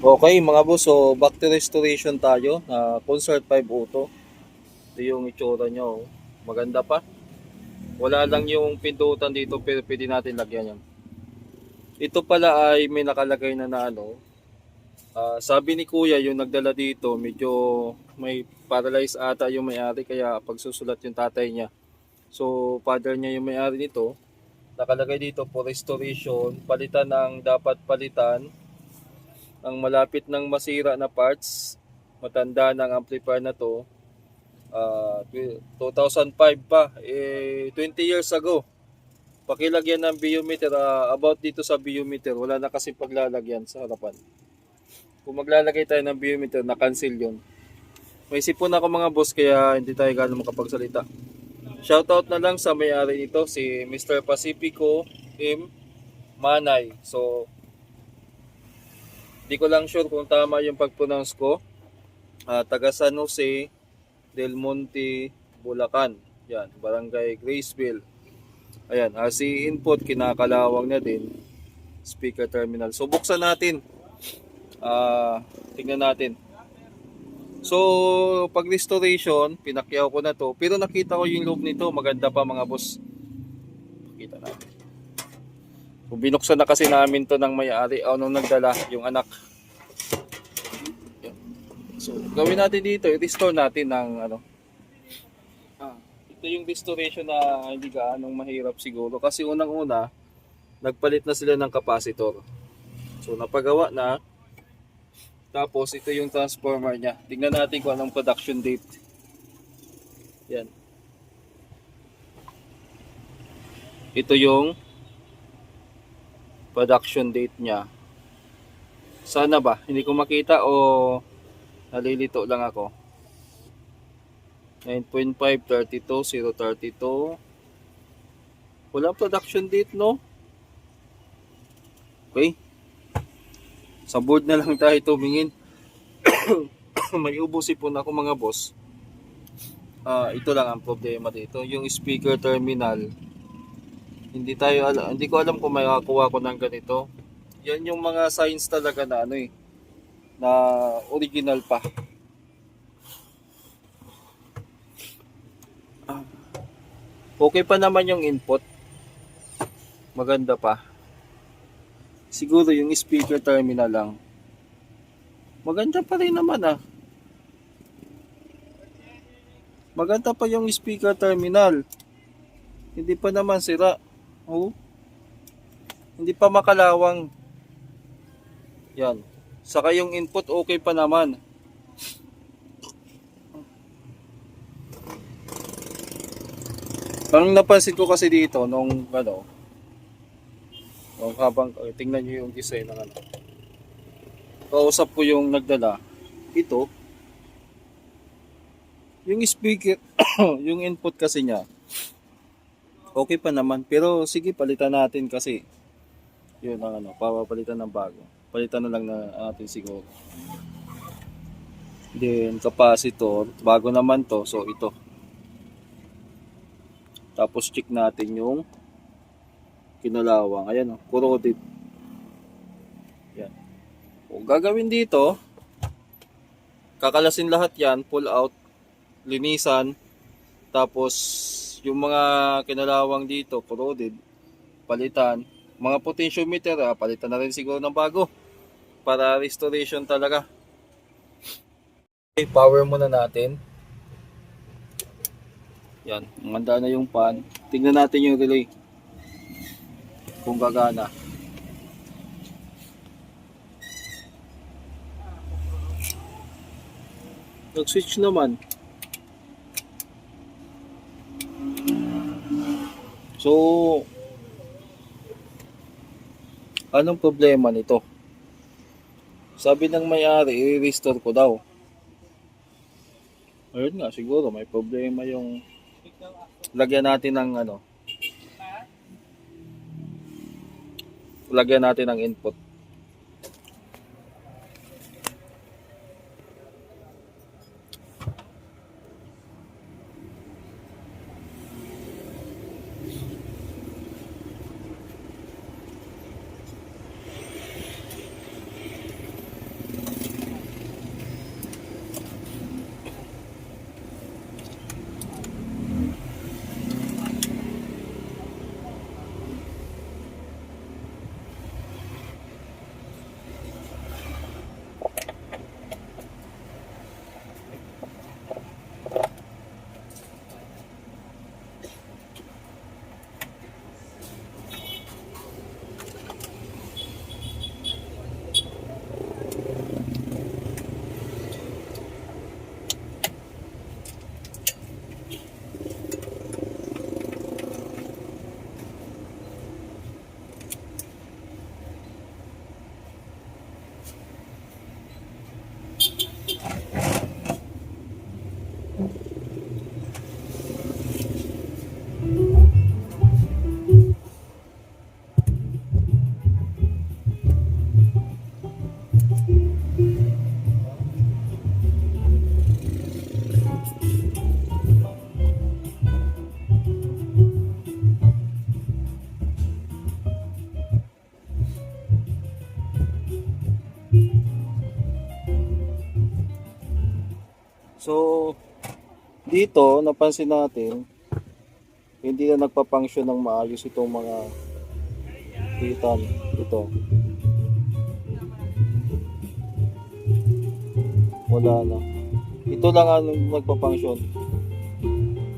Okay mga boss, so back to restoration tayo na Concert 5 Auto. Ito yung itsura nyo. Oh. Maganda pa. Wala lang yung pindutan dito pero pwede natin lagyan yan. Ito pala ay may nakalagay na ano. Sabi ni kuya yung nagdala dito medyo may paralyzed ata yung may-ari kaya pagsusulat yung tatay niya. So father niya yung may-ari nito. Nakalagay dito for restoration, palitan ng dapat palitan ang malapit ng masira na parts, matanda ng amplifier na to, 2005 pa, 20 years ago. Pakilagyan ng biometer, about dito sa biometer, wala na kasi paglalagyan sa harapan. Kung maglalagay tayo ng biometer, na-cancel yun. May sipon ako mga boss, kaya hindi tayo gano'ng makapagsalita. Shoutout na lang sa may-ari nito, si Mr. Pacifico M. Manay. So, di ko lang sure kung tama yung pag-pronounce ko. Taga San Jose del Monte, Bulacan. Yan, Barangay Graceville. Ayan, RC input, kinakalawang na din. Speaker terminal. So, buksan natin. Tingnan natin. So, pag restoration, pinakyaw ko na to. Pero nakita ko yung loob nito. Maganda pa mga boss. Pakita natin. Kung binuksan na kasi namin to ng may-ari o nung nagdala, yung anak. So, gawin natin dito, i-restore natin ng ano. Ito yung restoration na hindi gaanong mahirap siguro kasi unang-una, nagpalit na sila ng capacitor. So, napagawa na. Tapos, ito yung transformer niya. Tingnan natin kung anong production date. Yan. Ito yung production date niya. Sana ba? Hindi ko makita o nalilito lang ako. 9.5, 32, 032. Walang production date, no? Okay. Sa board na lang tayo tumingin. May ubusipon ako mga boss. Ito lang ang problema dito. Yung speaker terminal. Hindi ko alam kung may makakuha ko ng ganito. Yan yung mga signs talaga na ano eh. Na original pa. Okay pa naman yung input. Maganda pa. Siguro yung speaker terminal lang. Maganda pa rin naman ah. Maganda pa yung speaker terminal. Hindi pa naman sira. Oh. Hindi pa makalawang. Yan. Saka yung input okay pa naman. Ang napansin ko kasi dito nung ano, habang tingnan nyo yung design ng ano. Kausap ko yung nagdala. Ito, yung speaker, yung input kasi niya, okay pa naman. Pero sige, palitan natin kasi yun ang ano, papalitan ng bago. Palitan na lang na natin siguro. Then, capacitor, bago naman to, so ito. Tapos check natin yung kinalawang. Ayan o, corroded. Yan. O, gagawin dito, kakalasin lahat yan, pull out, linisan, tapos yung mga kinalawang dito, corroded, palitan. Mga potentiometer, palitan na rin siguro ng bago para restoration talaga. Okay, power muna natin. Yan, manda na yung pan. Tingnan natin yung relay kung gagana. Nag-switch naman. So, anong problema nito? Sabi ng may-ari, i-restore ko daw. Ayun nga, siguro may problema yung lagyan natin ng ano. Lagyan natin ng input. So, dito, napansin natin, hindi na nagpa-function ng maayos itong mga pihitan. Ito, wala na. Ito lang ang nagpa-function.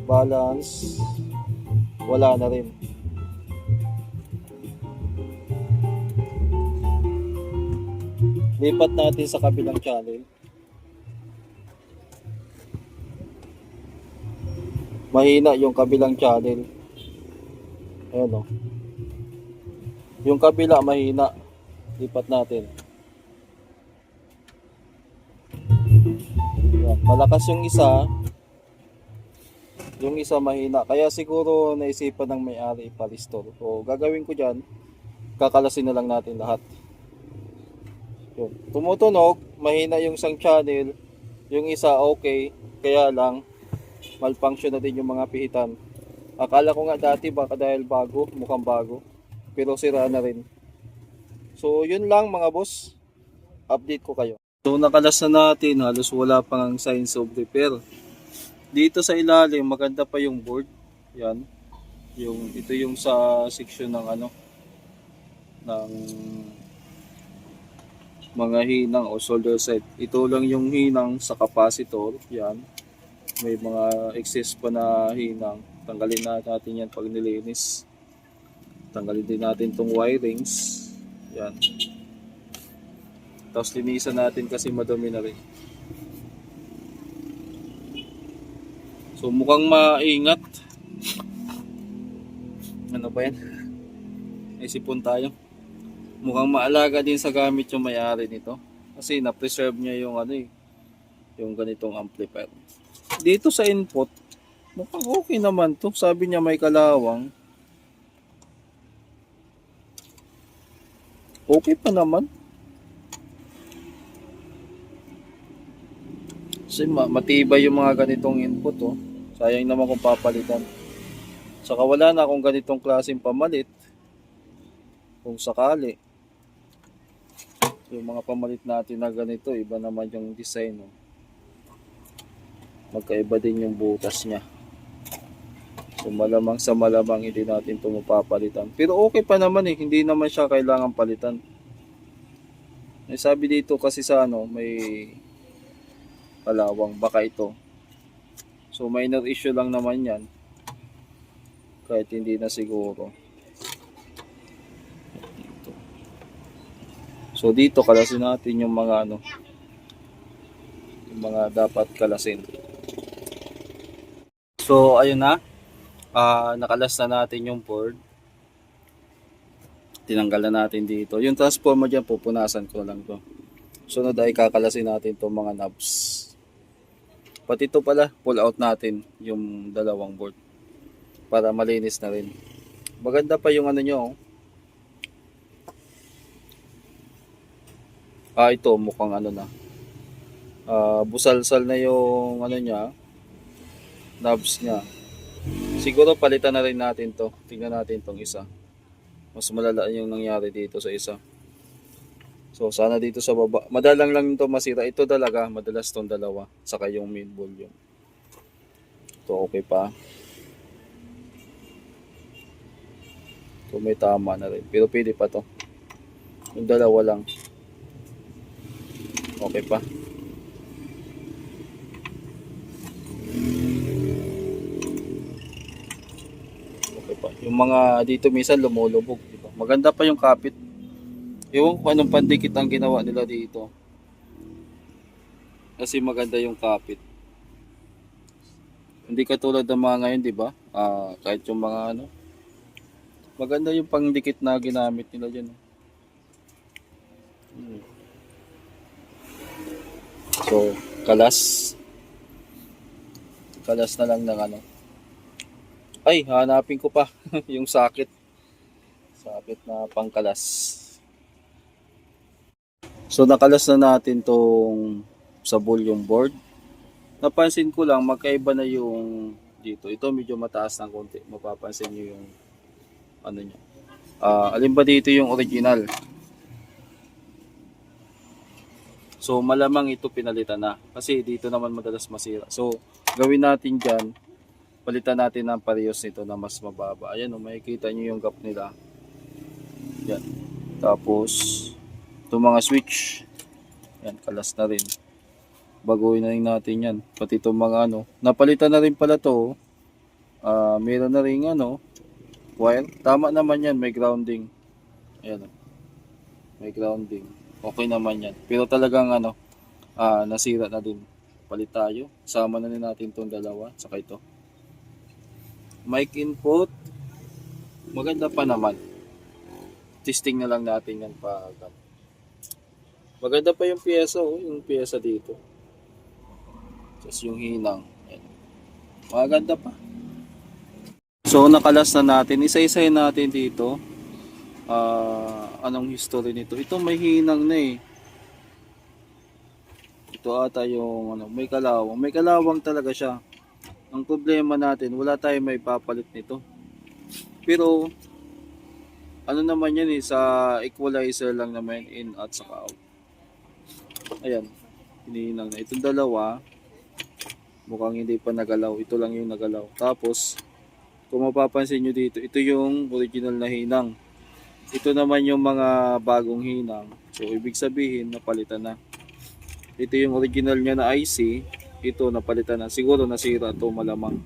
Balance, wala na rin. Lipat natin sa kabilang channel. Mahina yung kabilang channel. Ayan o. Yung kabila mahina. Lipat natin. Ayan. Malakas yung isa. Yung isa mahina. Kaya siguro naisipan ng may-ari ipa-restore. So gagawin ko dyan, kakalasin na lang natin lahat. Yun. Tumutunog, mahina yung isang channel. Yung isa okay. Kaya lang, malfunction na din yung mga pihitan. Akala ko nga dati baka dahil bago, mukhang bago. Pero sira na rin. So yun lang mga boss. Update ko kayo. So nakalas na natin, halos wala pang signs of repair. Dito sa ilalim, maganda pa yung board. Yan. Ito yung sa section ng ng mga hinang o solder set. Ito lang yung hinang sa capacitor. Yan. May mga excess pa na hinang. Tanggalin natin yan pag nilinis. Tanggalin din natin tong wirings. Yan. Tapos linisan natin kasi madumi na rin. So mukhang maingat. Ano ba yan? May sipon tayo. Mukhang maalaga din sa gamit yung may-ari nito. Kasi na-preserve niya yung yung ganitong amplifier. Dito sa input, mukhang okay naman to. Sabi niya may kalawang. Okay pa naman. Kasi matibay yung mga ganitong input oh. Sayang naman kung papalitan. Saka wala na akong ganitong klaseng pamalit. Kung sakali. Yung mga pamalit natin na ganito, iba naman yung design oh. Magkaiba din yung butas niya. So malamang sa malamang hindi natin ito mapapalitan. Pero okay pa naman eh, hindi naman siya kailangan palitan. May sabi dito kasi sa may kalawang, baka ito. So minor issue lang naman yan. Kahit hindi na siguro. So dito kalasin natin yung mga yung mga dapat kalasin. So ayun na. Nakalas na natin yung board. Tinanggal na natin dito. Yung transformer dyan, pupunasan ko lang to. Sunod ay kakalasin natin itong mga knobs. Pati ito pala, pull out natin yung dalawang board. Para malinis na rin. Maganda pa yung nyo. Ito mukhang na. Busalsal na yung niya. Knobs niya. Siguro palitan na rin natin to. Tingnan natin tong isa. Mas malala yung nangyari dito sa isa. So sana dito sa baba. Madalang lang ito masira. Ito talaga madalas tong dalawa. Saka yung main volume. Ito okay pa. Ito may tama na rin. Pero pwede pa to. Yung dalawa lang. Okay pa. Okay pa. Yung mga dito minsan lumulubog. Diba? Maganda pa yung kapit. Ewan ko anong pandikit ang ginawa nila dito. Kasi maganda yung kapit. Hindi katulad ng mga ngayon, di ba? Kahit yung mga maganda yung pangdikit na ginamit nila dyan. So, kalas na lang ng Ay, hanapin ko pa yung sakit na pangkalas. So nakalas na natin tong sa volume board. Napansin ko lang magkaiba na yung dito. Ito medyo mataas ng konti. Mapapansin niyo yung niya. Alin ba dito yung original? So malamang ito pinalitan na kasi dito naman madalas masira. So gawin natin dyan, palitan natin ng parehas nito na mas mababa. Ayan o, makikita nyo yung gap nila. Yan. Tapos itong mga switch, yan, kalas na rin. Baguhin na rin natin yan. Pati itong mga ano, napalitan na rin pala to. Meron na rin ano, wire. Tama naman yan, may grounding. Ayan o, may grounding. Okay naman yan. Pero talagang ano, nasira na din. Palit tayo. Sama na rin natin itong dalawa. Saka ito. Mic input. Maganda pa naman. Testing na lang natin yan pa. Maganda pa yung pyesa. Oh, yung pyesa dito. Just yung hinang. Ayan. Maganda pa. So nakalas na natin. Isa-isahin natin dito. Anong history nito? Ito may hinang na eh. Ito ata yung ano, may kalawang. May kalawang talaga siya. Ang problema natin, wala tayong may papalit nito. Pero ano naman yan eh, sa equalizer lang naman, in at saka out. Ayan, hinihinang na. Itong dalawa, mukhang hindi pa nagalaw. Ito lang yung nagalaw. Tapos, kung mapapansin nyo dito, ito yung original na hinang. Ito naman yung mga bagong hinang. So, ibig sabihin, napalitan na. Ito yung original niya na IC. Ito, napalitan na. Siguro nasira ito malamang.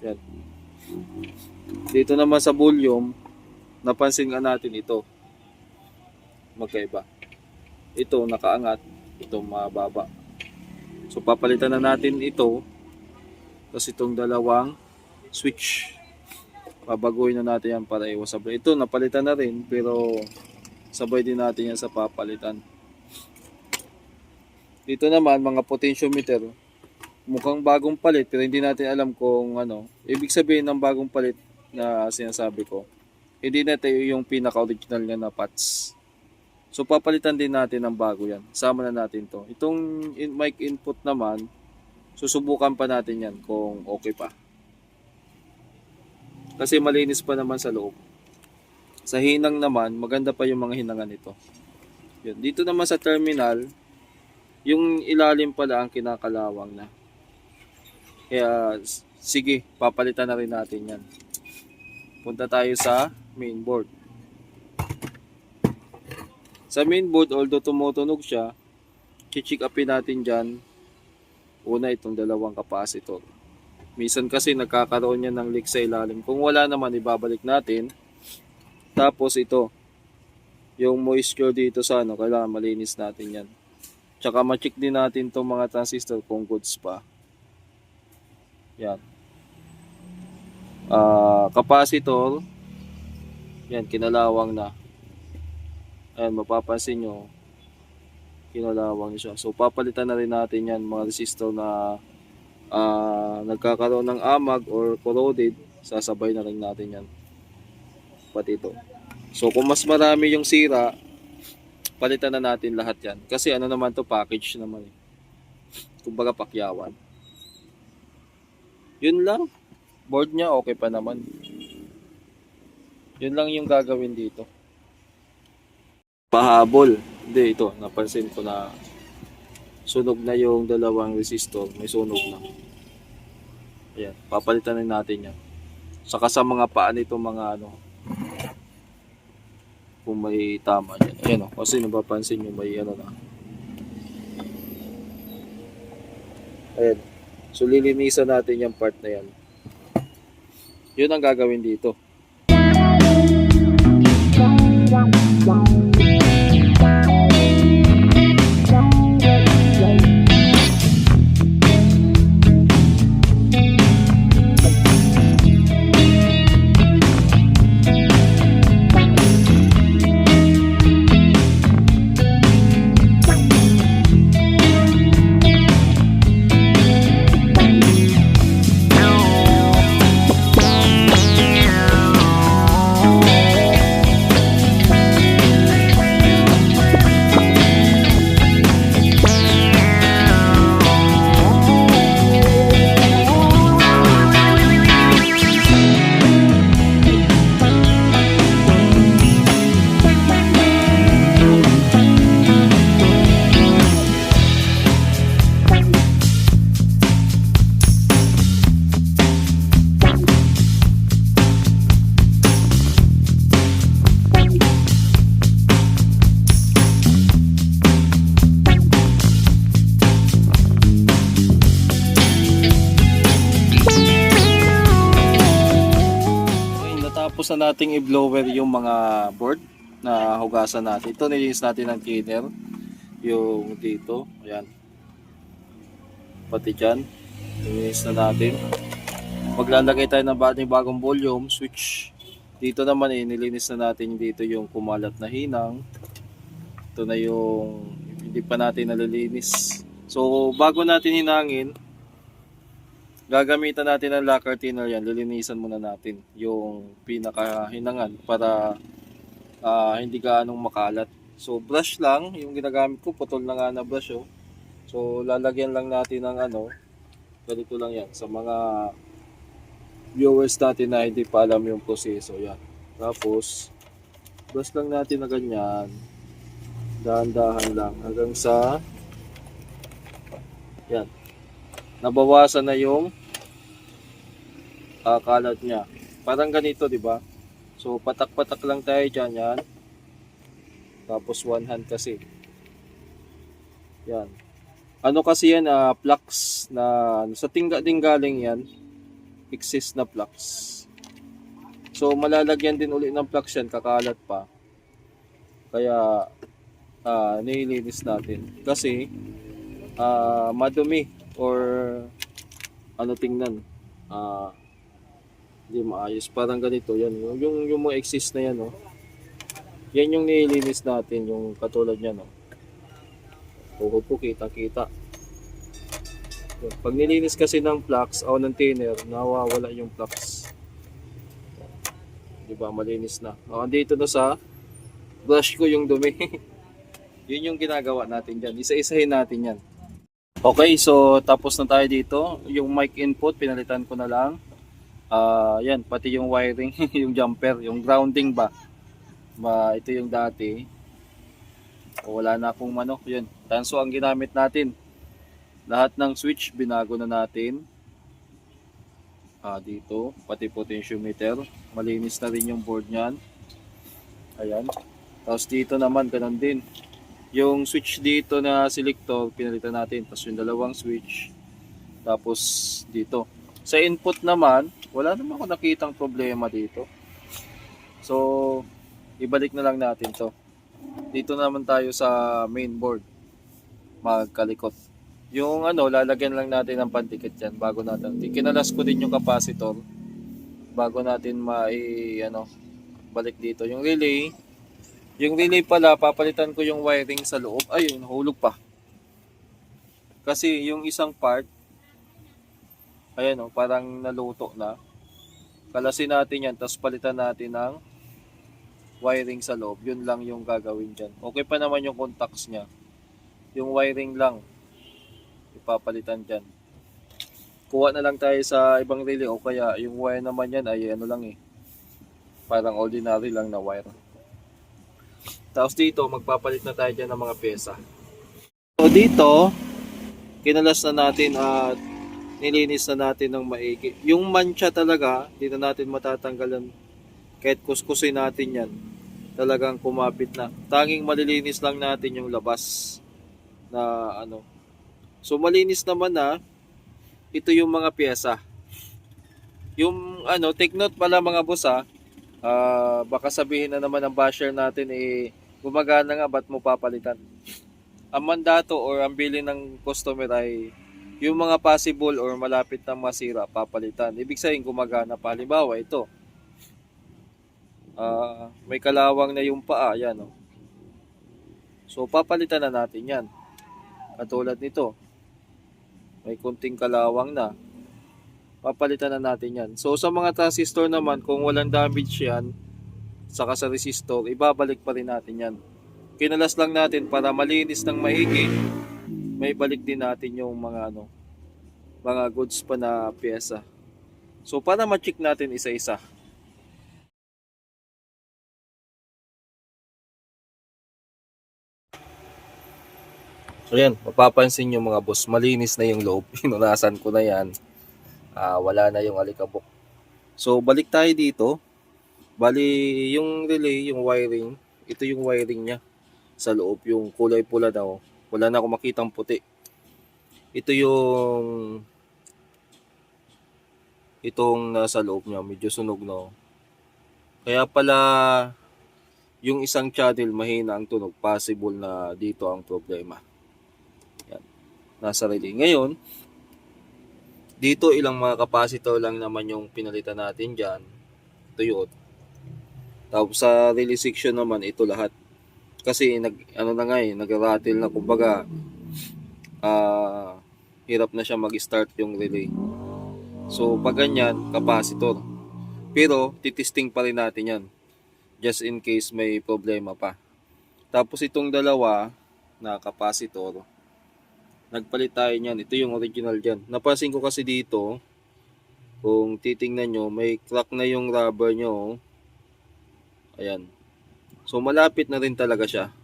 Yan. Dito naman sa volume, napansin nga natin ito. Magkaiba. Ito, nakaangat. Ito, mababa. So, papalitan na natin ito. Tapos itong dalawang switch. Babaguhin na natin yan para iwas sabay. Ito napalitan na rin pero sabay din natin yan sa papalitan. Dito naman mga potentiometer. Mukhang bagong palit pero hindi natin alam kung ano. Ibig sabihin ng bagong palit na sinasabi ko. Hindi natin yung pinaka-original niya na parts. So papalitan din natin ng bago yan. Sama na natin to. Itong mic input naman, susubukan pa natin yan kung okay pa. Kasi malinis pa naman sa loob. Sa hinang naman, maganda pa yung mga hinangan nito. Yun. Dito naman sa terminal, yung ilalim pala ang kinakalawang na. Kaya, sige, papalitan na rin natin yan. Punta tayo sa mainboard. Sa mainboard, although tumutunog siya, check upin natin dyan. Una, itong dalawang capacitor. Minsan kasi nagkakaroon yan ng leak sa ilalim. Kung wala naman, ibabalik natin. Tapos ito, yung moisture dito sa ano, kailangan malinis natin yan. Tsaka ma-check din natin itong mga transistor kung goods pa. Yan. Capacitor, yan, kinalawang na. Ayan, mapapansin nyo, kinalawang siya. So, papalitan na rin natin yan, mga resistor na nagkakaroon ng amag or corroded, sasabay na rin natin yan pati ito. So kung mas marami yung sira, palitan na natin lahat yan kasi ano naman to, package naman eh. Kumbaga pakyawan. Yun lang. Board nya okay pa naman. Yun lang yung gagawin dito. Pahabol. Hindi, ito napansin ko na sunog na yung dalawang resistor. May sunog na. Ayan. Papalitan na natin yan. Saka sa mga paan ito mga ano. Kung may tama yan. Ayan o. Kasi napapansin nyo may ano na. Ayan. So lilinisan natin yung part na yan. Yun ang gagawin dito. natapos na nating i-blower yung mga board na hugasan natin. Ito nilinis natin ng cleaner. Yung dito, ayan. Pati dyan, nilinis na natin. Maglalagay tayo ng bagong volume switch. Dito naman nilinis na natin dito yung kumalat na hinang. Ito na yung hindi pa natin nalilinis. So bago natin hinangin, gagamitan natin ng lacquer thinner yan. Lilinisan muna natin yung pinakahinangan para hindi gaanong makalat. So brush lang yung ginagamit ko, putol na nga na brush oh. So lalagyan lang natin ng ganito lang yan sa mga viewers natin na hindi pa alam yung proseso yan. Tapos brush lang natin na ganyan, dahan-dahan lang hanggang sa yan, nabawasan na yung kalat niya. Parang ganito, di ba? So patak-patak lang tayo dyan yan. Tapos one hand kasi. Yan. Ano kasi yan, flux na sa tingga din galing yan. Excess na flux. So malalagyan din ulit ng flux yan, kakalat pa. Kaya nililinis natin. Kasi madumi or tingnan. Hindi maayos. Parang ganito yan. Yung mga excess na yan, oh. Yan yung nililinis natin, yung katulad niyan, no. Tuhod po, kita-kita. Pag nilinis kasi ng flux o ng thinner, nawawala yung flux. Diba, malinis na. Andito na sa brush ko yung dumi. Yun yung ginagawa natin dyan. Isa-isahin natin yan. Okay, so tapos na tayo dito. Yung mic input, pinalitan ko na lang. Yan, pati yung wiring, yung jumper, yung grounding ba. Ito yung dati. Wala na akong yun. Tanso ang ginamit natin. Lahat ng switch binago na natin. Dito, pati potentiometer. Malinis na rin yung board niyan. Ayan. Tapos dito naman, ganun din. Yung switch dito na selector, pinalitan natin. Tapos yung dalawang switch. Tapos dito. Sa input naman, wala naman ako nakitang problema dito. So, ibalik na lang natin to. Dito naman tayo sa main board. Magkalikot. Yung lalagyan lang natin ng pandikit yan bago natin. Kinalas ko din yung capacitor bago natin balik dito. Yung relay pala, papalitan ko yung wiring sa loob. Ayun, nahulog pa. Kasi yung isang part, ayan parang naluto na. Kalasin natin yan, tapos palitan natin ng wiring sa loob. Yun lang yung gagawin dyan. Okay pa naman yung contacts nya. Yung wiring lang ipapalitan dyan. Kuha na lang tayo sa ibang relay o kaya yung wire naman yan ay lang parang ordinary lang na wire. Tapos dito magpapalit na tayo dyan ng mga pyesa. So dito kinalas na natin at nilinis na natin ng maigi. Yung mancha talaga, hindi na natin matatanggalan. Kahit kuskusin natin yan, talagang kumapit na. Tanging malilinis lang natin yung labas na So malinis naman na. Ito yung mga pyesa. Yung take note pala mga boss baka sabihin na naman ng basher natin gumagana nga, ba't mo papalitan? Ang mandato or ang bili ng customer ay yung mga possible or malapit na masira, papalitan. Ibig sabihin gumagana pa. Halimbawa ito, may kalawang na yung paa, yan So papalitan na natin yan. Katulad nito, may kunting kalawang na, papalitan na natin yan. So sa mga transistor naman, kung walang damage yan, saka sa resistor, ibabalik pa rin natin yan. Kinalas lang natin para malinis ng maigi, may balik din natin yung mga mga goods pa na pyesa. So para ma-check natin isa-isa. So yan, mapapansin nyo mga boss, malinis na yung loob. Pinunasan ko na yan. Wala na yung alikabok. So balik tayo dito. Bali, yung relay, yung wiring, ito yung wiring niya sa loob, yung kulay pula na Wala na akong makitang puti. Ito itong nasa loob niya, medyo sunog na Kaya pala yung isang channel mahina ang tunog, possible na dito ang problema. Yan. Nasa relay. Ngayon, dito ilang mga capacitor lang naman yung pinalitan natin dyan. Ito yun. Tapos sa relay section naman, ito lahat. Kasi nag-rattle na, kumbaga hirap na siya mag-start yung relay. So pag ganyan, capacitor. Pero titesting pa rin natin yan, just in case may problema pa. Tapos itong dalawa na capacitor, nagpalit tayo niyan. Ito yung original dyan. Napansin ko kasi dito, kung titingnan nyo, may crack na yung rubber nyo. Ayan. So malapit na rin talaga siya.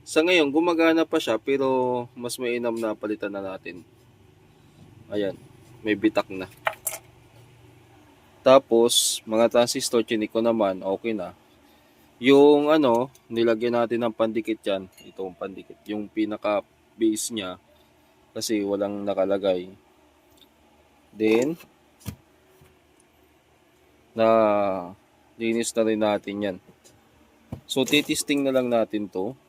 Sa ngayon, gumagana pa siya, pero mas mainam na palitan na natin. Ayan, may bitak na. Tapos, mga transistor, chinik ko naman, okay na. Yung nilagyan natin ng pandikit yan. Itong pandikit, yung pinaka base niya, kasi walang nakalagay. Then, linis na rin natin yan. So, titisting na lang natin to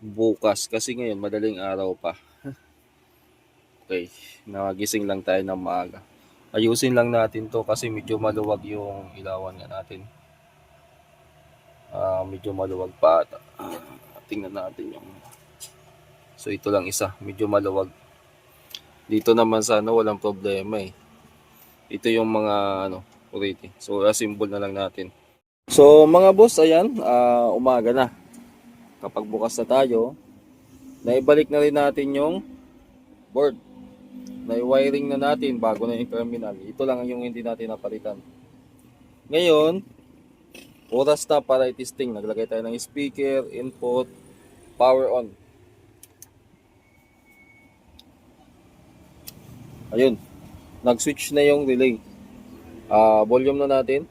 bukas, kasi ngayon madaling araw pa. Okay, nagising lang tayo ng maaga. Ayusin lang natin to kasi medyo maluwag yung ilawan nga natin. Medyo maluwag pa ata. Tingnan natin yung... So ito lang isa, medyo maluwag. Dito naman sa walang problema eh. Ito yung mga already. So assemble na lang natin. So mga boss, ayan, umaga na. Kapag bukas na tayo, naibalik na rin natin yung board. Nai-wiring na natin bago na yung terminal. Ito lang yung hindi natin napalitan. Ngayon, oras na para i-testing. Naglagay tayo ng speaker, input, power on. Ayun, nag-switch na yung relay. Volume na natin.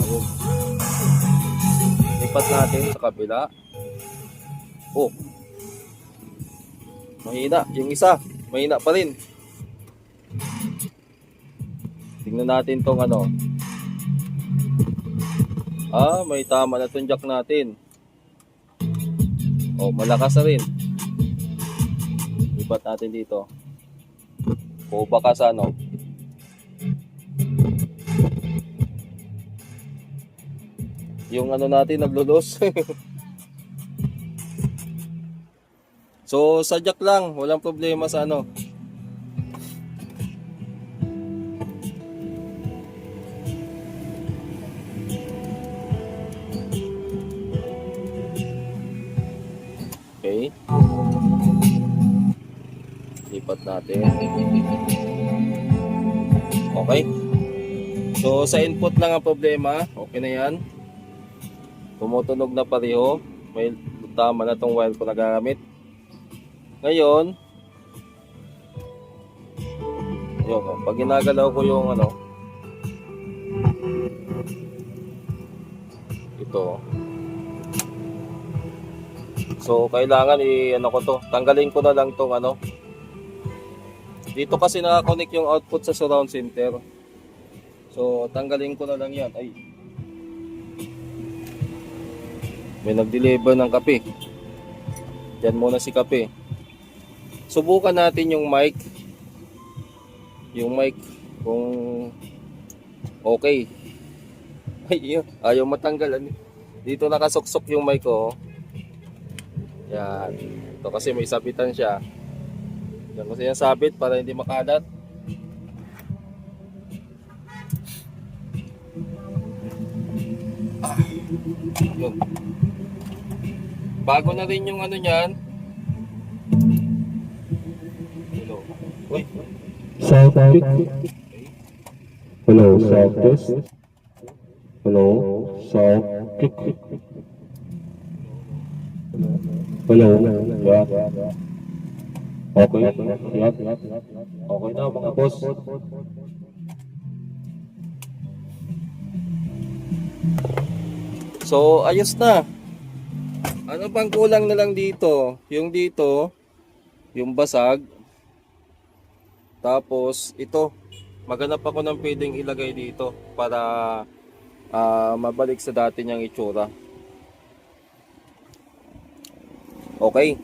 Ayun. Lipat natin sa kabila. Oh, mahina. Yung isa, mahina pa rin. Tingnan natin tong may tama na tong jack natin. Oh, malakas na rin. Lipat natin dito. O baka sa yung natin naglulos. So sa jack lang, walang problema sa Okay. Lipat natin. Okay. So sa input lang ang problema. Okay na yan. Tumutunog na pareho. May tama na tong wire ko na gagamit. Ngayon, yun, pag ginagalaw ko yung ito. So kailangan ko to. Tanggalin ko na lang tong Dito kasi nakakonect yung output sa surround center. So tanggalin ko na lang yan. Ay. May nag-deliver ng kape. Diyan muna si kape. Subukan natin yung mic. Yung mic kung okay. Ay, ayaw matanggal. Dito nakasuksok yung mic ko. Yan. Ito kasi may sabitan siya. Yan kasi yung sabit para hindi makalat. Yun. Bago na rin yung niyan. Hello. Uy. Sound check. Hello, sound test. Hello, sound check. Hello, yeah. Okay, yeah. Okay na mga boss. So, ayos na. Ano pang kulang na lang dito? Yung dito, yung basag. Tapos, ito. Maghanap ako ng pwedeng ilagay dito para mabalik sa dati niyang itsura. Okay.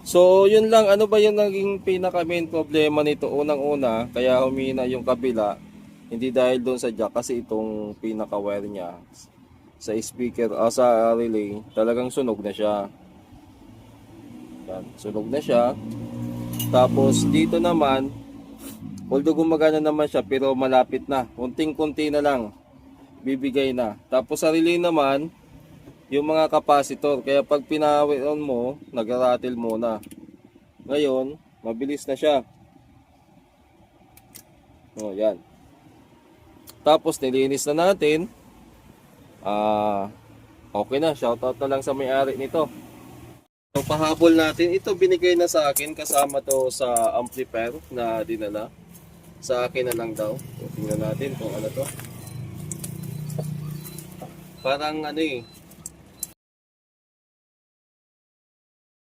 So, yun lang. Ano ba yung naging pinaka main problema nito? Unang-una, kaya humina yung kabila. Hindi dahil doon sa jack, kasi itong pinaka wire niya sa speaker, sa relay, talagang sunog na siya. Yan, sunog na siya. Tapos dito naman, although gumagana naman siya, pero malapit na. Kunting-kunti na lang, bibigay na. Tapos sa relay naman, yung mga capacitor, kaya pag pinawi on mo, nag-rattle muna. Ngayon, mabilis na siya. O, yan. Tapos nilinis na natin. Okay na, shoutout na lang sa may-ari nito. So, pahabol natin, ito binigay na sa akin, kasama to sa amplifier na dinala. Sa akin na lang daw. So, tingnan natin kung ano to. Parang ano